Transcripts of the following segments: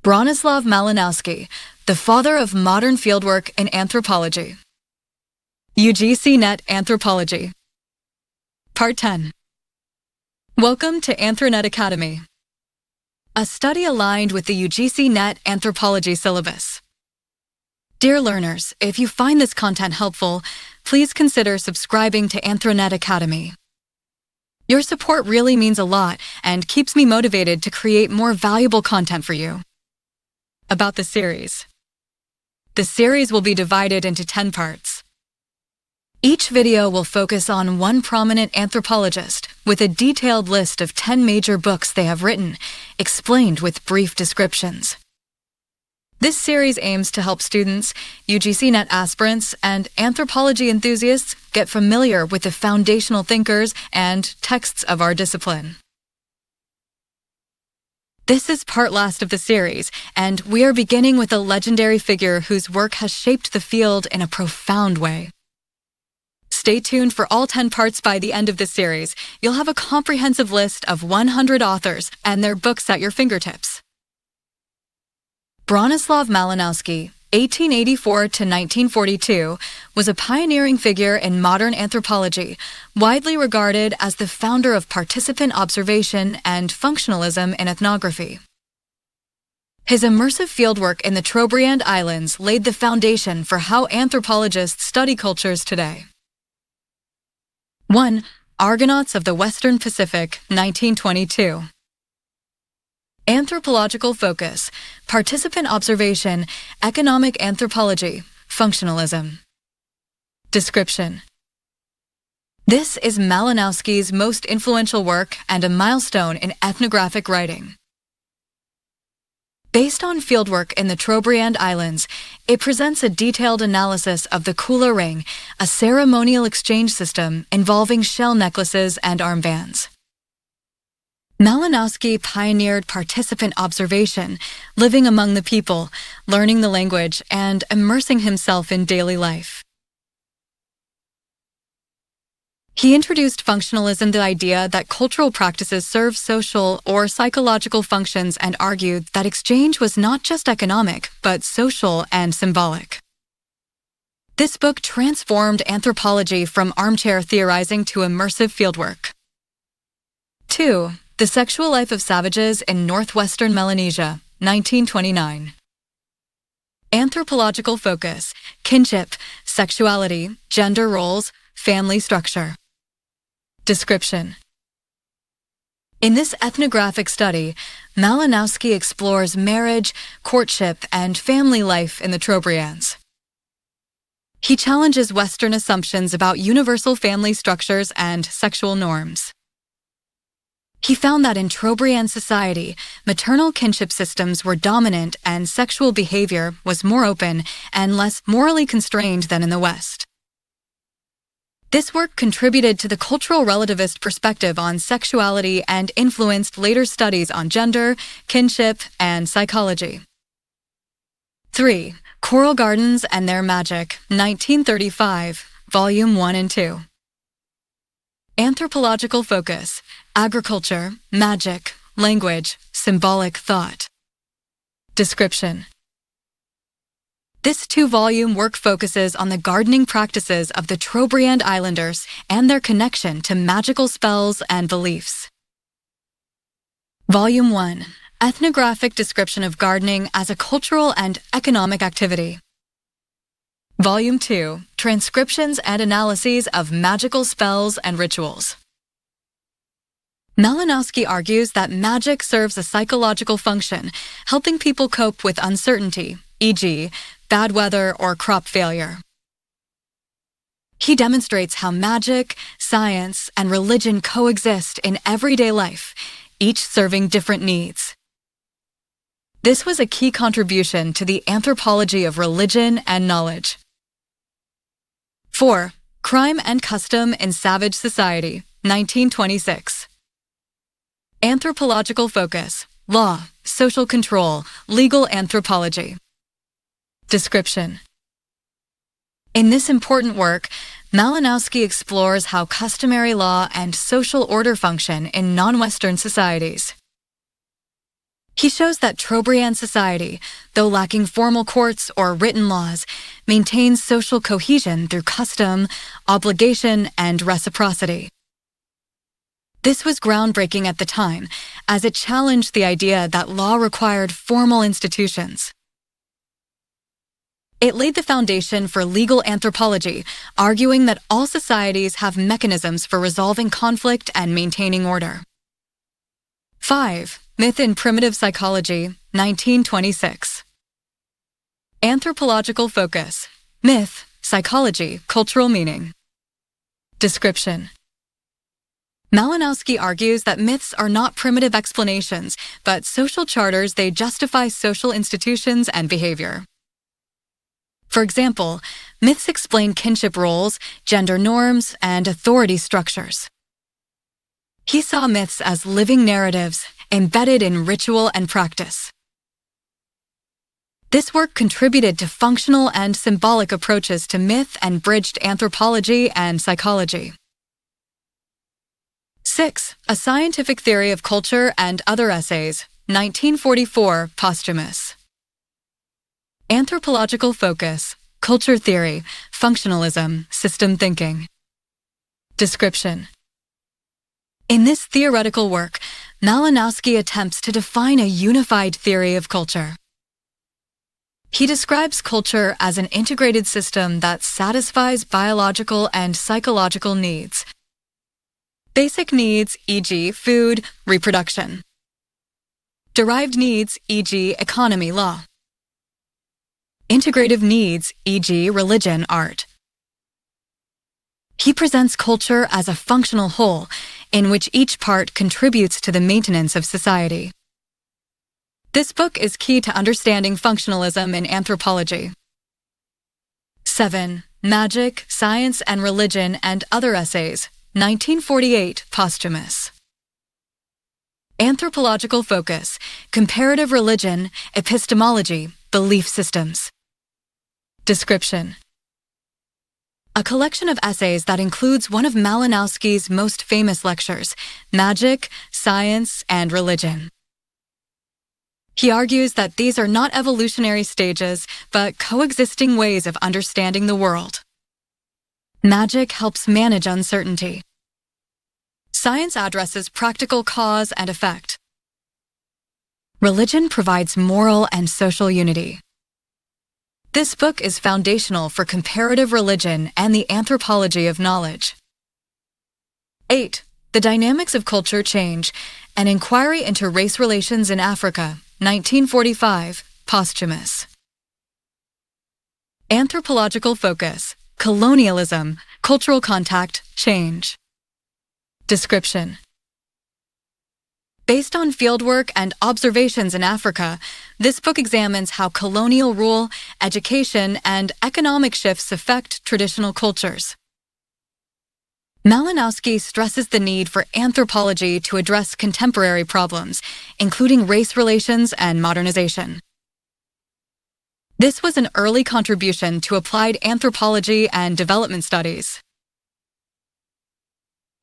Bronisław Malinowski, the father of modern fieldwork in anthropology. UGC Net Anthropology. Part 10. Welcome to AnthroNet Academy, a study aligned with the UGC Net Anthropology syllabus. Dear learners, if you find this content helpful, please consider subscribing to AnthroNet Academy. Your support really means a lot and keeps me motivated to create more valuable content for you. About the series. The series will be divided into 10 parts. Each video will focus on one prominent anthropologist with a detailed list of 10 major books they have written, explained with brief descriptions. This series aims to help students, UGC Net aspirants, and anthropology enthusiasts get familiar with the foundational thinkers and texts of our discipline. This is part last of the series, and we are beginning with a legendary figure whose work has shaped the field in a profound way. Stay tuned for all 10 parts by the end of this series. You'll have a comprehensive list of 100 authors and their books at your fingertips. Bronisław Malinowski, 1884 to 1942, was a pioneering figure in modern anthropology, widely regarded as the founder of participant observation and functionalism in ethnography. His immersive fieldwork in the Trobriand Islands laid the foundation for how anthropologists study cultures today. 1. Argonauts of the Western Pacific, 1922. Anthropological focus, participant observation, economic anthropology, functionalism. Description. This is Malinowski's most influential work and a milestone in ethnographic writing. Based on fieldwork in the Trobriand Islands, it presents a detailed analysis of the Kula Ring, a ceremonial exchange system involving shell necklaces and armbands. Malinowski pioneered participant observation, living among the people, learning the language, and immersing himself in daily life. He introduced functionalism, the idea that cultural practices serve social or psychological functions, and argued that exchange was not just economic, but social and symbolic. This book transformed anthropology from armchair theorizing to immersive fieldwork. 2. The Sexual Life of Savages in Northwestern Melanesia, 1929. Anthropological focus, kinship, sexuality, gender roles, family structure. Description. In this ethnographic study, Malinowski explores marriage, courtship, and family life in the Trobriands. He challenges Western assumptions about universal family structures and sexual norms. He found that in Trobriand society, maternal kinship systems were dominant and sexual behavior was more open and less morally constrained than in the West. This work contributed to the cultural relativist perspective on sexuality and influenced later studies on gender, kinship, and psychology. 3. Coral Gardens and Their Magic, 1935, Volume 1 and 2. Anthropological focus, agriculture, magic, language, symbolic thought. Description. This 2-volume work focuses on the gardening practices of the Trobriand Islanders and their connection to magical spells and beliefs. Volume 1. Ethnographic description of gardening as a cultural and economic activity. Volume 2. Transcriptions and analyses of magical spells and rituals. Malinowski argues that magic serves a psychological function, helping people cope with uncertainty, e.g., bad weather or crop failure. He demonstrates how magic, science, and religion coexist in everyday life, each serving different needs. This was a key contribution to the anthropology of religion and knowledge. 4. Crime and Custom in Savage Society, 1926. Anthropological focus, law, social control, legal anthropology. Description. In this important work, Malinowski explores how customary law and social order function in non-Western societies. He shows that Trobriand society, though lacking formal courts or written laws, maintains social cohesion through custom, obligation, and reciprocity. This was groundbreaking at the time, as it challenged the idea that law required formal institutions. It laid the foundation for legal anthropology, arguing that all societies have mechanisms for resolving conflict and maintaining order. 5. Myth in Primitive Psychology, 1926. Anthropological focus. Myth, psychology, cultural meaning. Description. Malinowski argues that myths are not primitive explanations, but social charters. They justify social institutions and behavior. For example, myths explain kinship roles, gender norms, and authority structures. He saw myths as living narratives embedded in ritual and practice. This work contributed to functional and symbolic approaches to myth and bridged anthropology and psychology. 6. A Scientific Theory of Culture and Other Essays, 1944, posthumous. Anthropological focus, culture theory, functionalism, system thinking. Description. In this theoretical work, Malinowski attempts to define a unified theory of culture. He describes culture as an integrated system that satisfies biological and psychological needs. Basic needs, e.g., food, reproduction. Derived needs, e.g., economy, law. Integrative needs, e.g., religion, art. He presents culture as a functional whole, in which each part contributes to the maintenance of society. This book is key to understanding functionalism in anthropology. 7. Magic, Science and Religion and Other Essays, 1948, posthumous. Anthropological focus, comparative religion, epistemology, belief systems. Description. A collection of essays that includes one of Malinowski's most famous lectures, Magic, Science, and Religion. He argues that these are not evolutionary stages, but coexisting ways of understanding the world. Magic helps manage uncertainty. Science addresses practical cause and effect. Religion provides moral and social unity. This book is foundational for comparative religion and the anthropology of knowledge. 8. The Dynamics of Culture Change, An Inquiry into Race Relations in Africa, 1945, posthumous. Anthropological focus, colonialism, cultural contact, change. Description. Based on fieldwork and observations in Africa, this book examines how colonial rule, education, and economic shifts affect traditional cultures. Malinowski stresses the need for anthropology to address contemporary problems, including race relations and modernization. This was an early contribution to applied anthropology and development studies.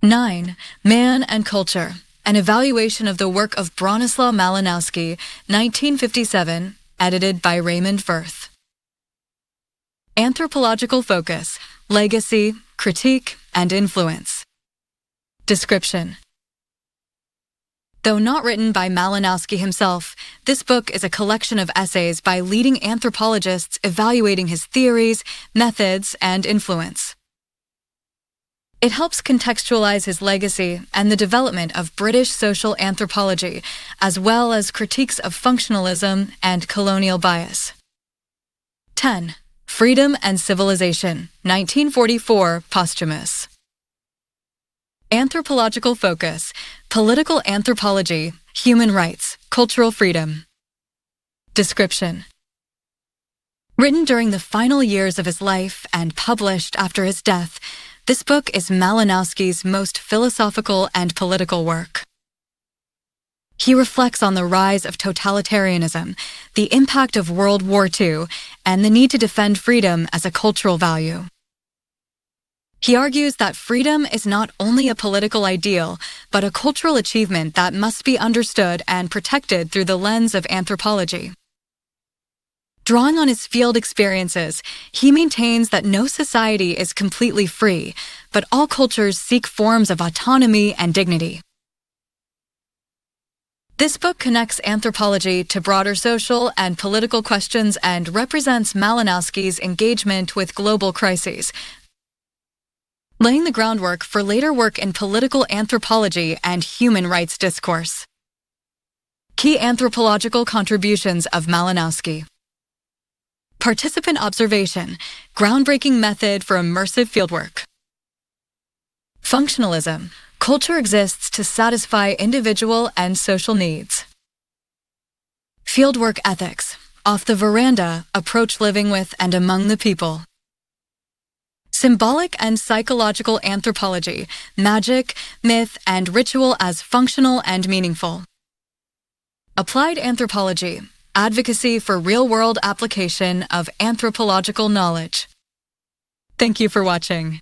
9. Man and Culture, An Evaluation of the Work of Bronisław Malinowski, 1957, edited by Raymond Firth. Anthropological focus, legacy, critique, and influence. Description. Though not written by Malinowski himself, this book is a collection of essays by leading anthropologists evaluating his theories, methods, and influence. It helps contextualize his legacy and the development of British social anthropology, as well as critiques of functionalism and colonial bias. 10. Freedom and Civilization, 1944, posthumous. Anthropological focus, political anthropology, human rights, cultural freedom. Description. Written during the final years of his life and published after his death, this book is Malinowski's most philosophical and political work. He reflects on the rise of totalitarianism, the impact of World War II, and the need to defend freedom as a cultural value. He argues that freedom is not only a political ideal, but a cultural achievement that must be understood and protected through the lens of anthropology. Drawing on his field experiences, he maintains that no society is completely free, but all cultures seek forms of autonomy and dignity. This book connects anthropology to broader social and political questions and represents Malinowski's engagement with global crises, laying the groundwork for later work in political anthropology and human rights discourse. Key anthropological contributions of Malinowski. Participant observation, groundbreaking method for immersive fieldwork. Functionalism, culture exists to satisfy individual and social needs. Fieldwork ethics, off the veranda, approach living with and among the people. Symbolic and psychological anthropology, magic, myth, and ritual as functional and meaningful. Applied anthropology, advocacy for real-world application of anthropological knowledge. Thank you for watching.